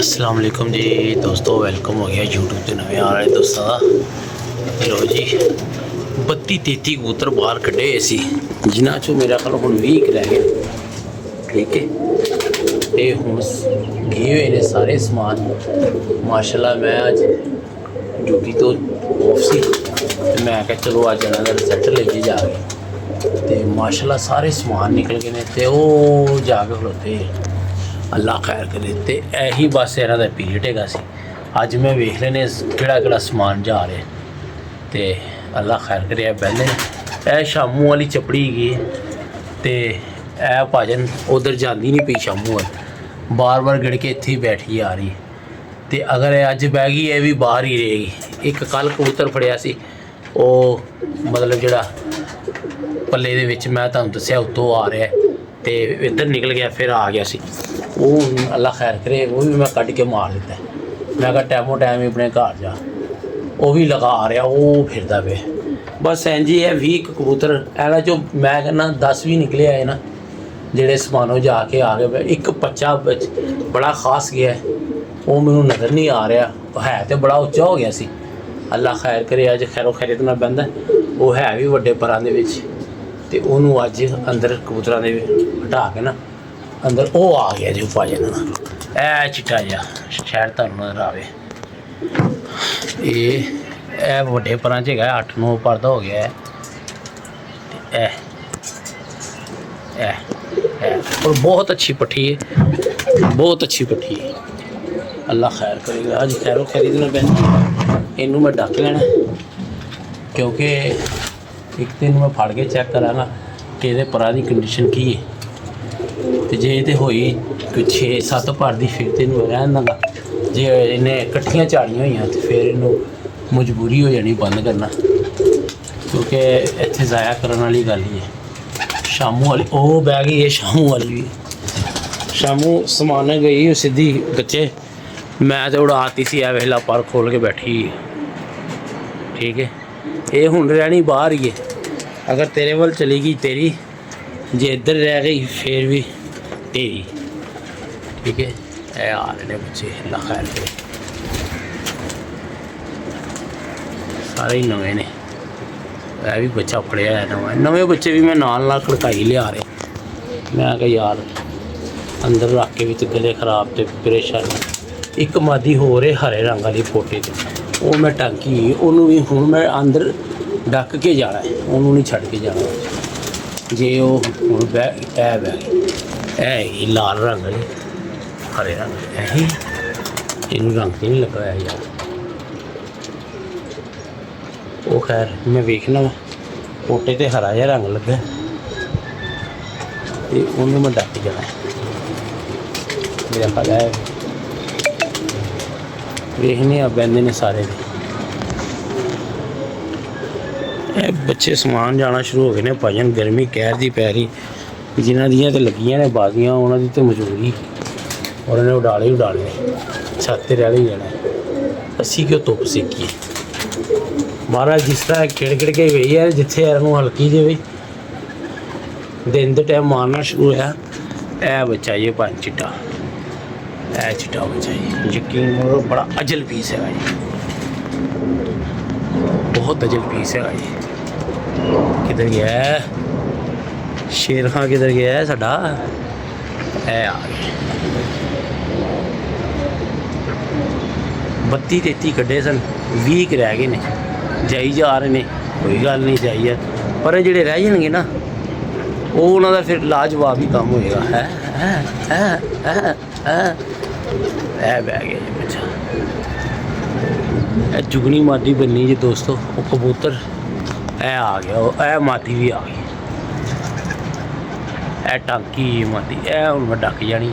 अस्सलाम वालेकुम जी दोस्तों, वेलकम हो गया यूट्यूब ते नवे आ रहे दोस्तों का। लो जी 32-33 कबूतर बाहर कढ़े सी, जिन्हों चो मेरा ख्याल हम 20 रह गए। ठीक है, ये हम गए हुए ने सारे समान। माशाल्लाह मैं अज ड्यूटी तो ऑफ सी, मैं क्या चलो अज इन्हों का रिजल्ट लेके जाके, तो माशाल्लाह सारे समान निकल गए ने, तो वो जाके खलोते अल्लाह खैर करे। तो यही बस इन्हों का पीरियड हैगा सी। अज मैं वेख लेने किहड़ा समान जा रहा, तो अल्लाह खैर करे। पहले यह शामू वाली चपड़ी गई, तो यह भाजन उधर जाती नहीं पई शामू वाल, बार बार गिड़ के इत्थे ही बैठी आ रही। तो अगर अज बह गई ये भी बाहर ही रहेगी। एक कल कबूतर फड़िया सी, वो मतलब जिहड़ा पल्ले दे विच मैं तुहानूं दस्सिया उत्तों आ रहा है, तो इधर निकल गया, फिर आ गया सी। वो अल्लाह खैर करे, वो भी मैं कट के मार दिता। मैं कहा टाइमों टाइम ही अपने घर जा, वो भी लगा रहा, वो फिरदा पे। बस इंज ही है 20 कबूतर ऐना जो मैं कहना 10 भी निकले आए ना, जेड़े समानों जाके आ गए। एक बच्चा बड़ा खास गया है, वो मैनू नज़र नहीं आ रहा, है तो बड़ा उच्चा हो गया सी। अल्लाह खैर करे, अज खैरो खैरियत नाल बंदा, वो है भी वड्डे परां दे विच, ते ओनू अज अंदर कबूतरां दे हटा के ना अंदर वो आ गया जो भाजन ऐ चिट्टा जा शायद तुहानूं नज़र आवे। ये वड्डे परां च हैगा, 8-9 पर दा हो गया है। और बहुत अच्छी पट्ठी है, बहुत अच्छी पट्ठी है। अल्लाह खैर करेगा, अज खैरो खैरियत नाल बहन इनू मैं डक लेना, क्योंकि एक दिन मैं फड़ के चैक कराँगा कि ये परां की कंडीशन की है। तो जे तो होई कोई 6-7 पर की फिर तो इनू रहन दांगा, जे इन्हें कट्ठियां झाड़ियां हुई तो फिर इनू मजबूरी हो जानी बंद करना, क्योंकि इत्थे ज़ाया करने वाली गल ही है। शामू वाली वो बह गई है, शामू वाली भी शामू समान गई सीधी बच्चे, मैं तो उड़ाती सी। वेला पर खोल के बैठी। ठीक है, ये हुण रहनी बाहर ही है। अगर तेरे वाल चली गई तेरी, जे इधर रह गई फिर भी तेरी। ठीक है, ये आ रहे हैं बच्चे, अल्लाह खैर करे। सारे ही नवे ने, यह भी बच्चा फड़िया है नवा। नवे बच्चे भी मैं नाल खड़काई लिया रहे। मैं कहा यार अंदर रख के भी तो गले खराब तो परेशानी। एक मादी हो रहे हरे रंग वाली फोटे, वो मैं टांकी उन्होंने भी हूँ मैं अंदर डक के जाना है, उन्होंने नहीं छड़ के जाना। जे वो हूँ बह लाल रंग वाली हरे रंग यही इन रंग नहीं लगाया यार। वो खैर मैं वेखना वा पोटे तो हरा जहा रंग लगा, तो उन्होंने मैं डक जाना है। मेरा ख्याल है वेखने बहते ने सारे बच्चे समान जाना शुरू हो गए ने। भजन गर्मी कहर दी पै रही, जिन्हों दियाँ तो लगियां ने बाजियां उन्होंने तो मजबूरी, और उन्हें उड़ाले छत रह ही जाना। असी क्यों धुप सेकीए, महाराज जिस तरह खिड़ के गई है, जिथे इनू हल्की जी भी दिन के टाइम मारना शुरू होया। ए बच्चा ये भन चिट्टा, ए चिट्टा बच्चा जी, यकीन करो बड़ा अजल पीस है जी, बहुत अजल पीस है जी। किधर गया है शेर खां, किधर गया है साडा? ए आ गया। 32-33 कड्ढे सन, 20 रह गए ने, जाई जा रहे ने, कोई गल नहीं जाई है। पर जेडे रह जाएंगे ना, वो उन्होंने फिर लाजवाब ही काम होएगा। है बह गया जी बच्चा, ए जुगनी मादी बननी जी दोस्तों। वो कबूतर ए आ गया, ए मादी भी आ गई, ए टांकी मादी, ए हुण मैं डक जानी।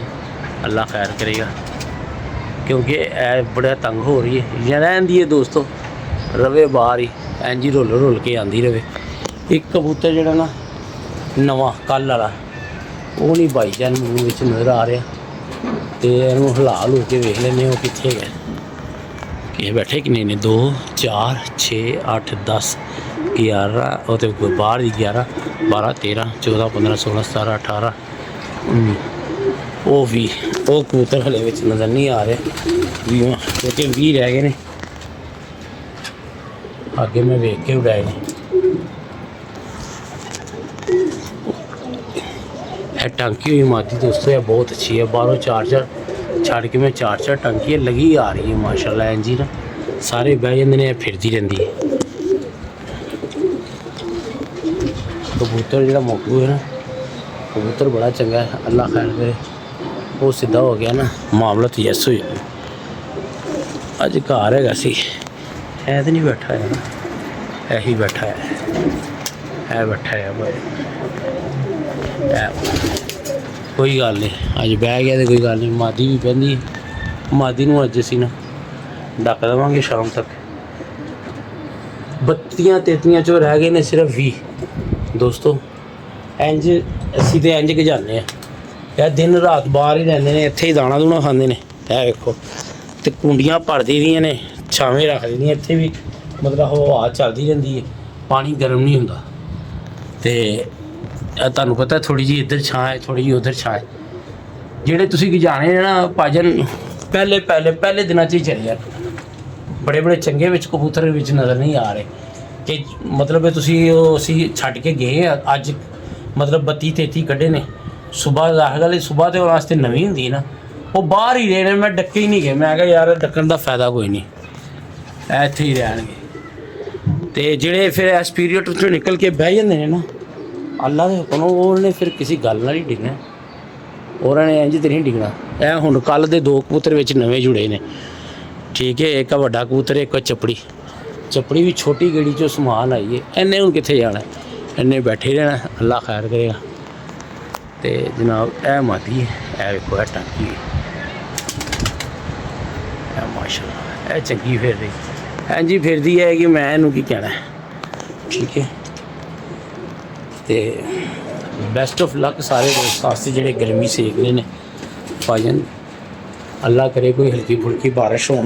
अल्लाह खैर करेगा, क्योंकि ए बड़ा तंग हो रही है। या रहती है दोस्तों, रवे बाहर ही इंज ही रुल के आती रहे। एक कबूतर जरा ना नवा कल वाला, वो नहीं बाई जान मूव नज़र आ रहा, तो इनू हिला हलू के वेख लें वो कितने गए, कि बैठे कि नहीं ने। 2 4 6 8 10 11 और तो बाहर ही 11 12 13 14 15 16 17 18 19 ਉਹ ਵੀ ਉਹ ਕਬੂਤਰ ਹਲੇ ਵਿੱਚ ਨਜ਼ਰ ਨਹੀਂ ਆ ਰਹੇ ਵੀਹਾਂ, ਕਿਉਂਕਿ 20 ਰਹਿ ਗਏ ਨੇ ਅੱਗੇ ਮੈਂ ਵੇਖ ਕੇ ਉਡਾਏ ਨੇ। ਇਹ ਟंकी हुई मादी दोस्तों ये बहुत अच्छी है, बाहरों चार्जर छड़ के मैं चार टंकी लगी आ रही है माशाल्लाह। इंजी ना सारे बह जाते हैं, फिरती रहती है। कबूतर जो मोटू है ना, कबूतर बड़ा चंगा है, अल्लाह खैर करे। वो सीधा हो गया ना मामला तो यस हो जाए। अज घर है सी है तो नहीं बैठा है ना, यही बैठा है बैठा है भाई। कोई गल नहीं, अज बह गया तो कोई गल नहीं। मादी भी बहती है, मादी नूं अज असीं ना डक देवांगे शाम तक। बत्तियां तेतियां चो रह गए ने सिर्फ 20 दोस्तों। इंज असीं तो इंज गजाने यार, दिन रात बाहर ही रहंदे ने, इत्थे ही दाना दूना खांदे ने। यह वेखो तो कुंडियां भर दी दियां ने, छावें रख दी दियां, इत्थे भी मतलब हवा चलती रहिंदी है, पानी गर्म नहीं हुंदा। ते तुहानूं पता थोड़ी जी इधर छां है, थोड़ी जी उधर छां है। जेह्ड़े तुसीं गजाने ने ना भाजन पहले दिनां च ही चले जान। बड़े बड़े चंगे विच कबूतर विच नज़र नहीं आ रहे कि मतलब तुसीं असीं छड्ड के गए अज मतलब 32-33 कड्ढे ने। सुबह आख गल सुबह तो वास्ते नवीं हुंदी ना, वो बाहर ही रहे ने, मैं डक्के ही नहीं गए। मैं कहा यार डक्कन का फायदा कोई नहीं, इत्थे ही रहणगे। ते जेह्ड़े फिर इस पीरियड चों निकल के बह जांदे ने ना, अल्लाह दे हुक्म उन्होंने फिर किसी गल नाल ही डिगना, उन्होंने इंज तो नहीं डिगना। यह हुण कल दे 2 कबूतर विच नवें जुड़े ने, ठीक है। एक वड्डा कबूतर, एक चपड़ी भी छोटी गेड़ी चो समान आई है। इन्हें हुण कित्थे जाना, इन्हें बैठे रहना, अल्लाह खैर करेगा। तो जनाब यह मादी है, यह वेखो यह टांकी है माशाल्लाह, यह चंगी फिर रही इंज ही फिरदी है कि मैं इनू की कहना है, ठीक है। तो बेस्ट ऑफ लक सारे दोस्त वास्ते जेह्ड़े गर्मी सेक रहे ने भाजन। अल्लाह करे कोई हल्की फुल्की बारिशां हो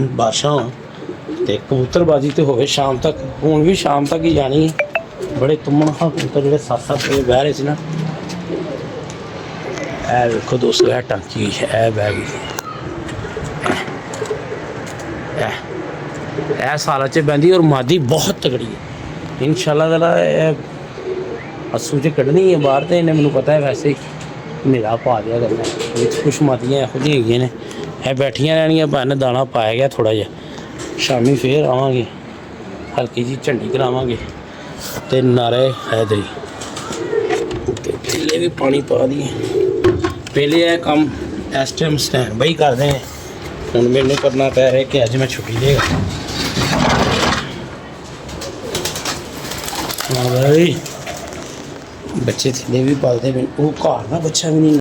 तो कबूतरबाजी तो होवे शाम तक। हुण भी शाम तक ही जानी है। बड़े तुमन खा कबूतर जेह्ड़े 7-7 बजे बह रहे सी ना। ए देखो दोस्तों यह टांकी है, बह गई ए साला च बहती और मादी बहुत तगड़ी है। इंशाल्लाह ताला अस्सू च कड्ढनी है बाहर। तो इन्हें मैनूं पता है वैसे ही हनेरा पा दिया करना। कुछ मादियां इहो जिहियां हैगियां ने, यह बैठियां रहनियां, भावें दाना पाया गया थोड़ा जिहा। शामी फिर आवांगे, हल्की जी झंडी करावांगे ते नारे हैदरी। पहले भी पानी पा दिए, पहले यह काम इस टाइम स्टैंड बाई करते हैं। हुण मैनूं करना पै रहा कि अज मैं छुट्टी देगा। हाँ भाई बच्चे थल्ले भी पालते, वो घर का बच्चा भी नहीं।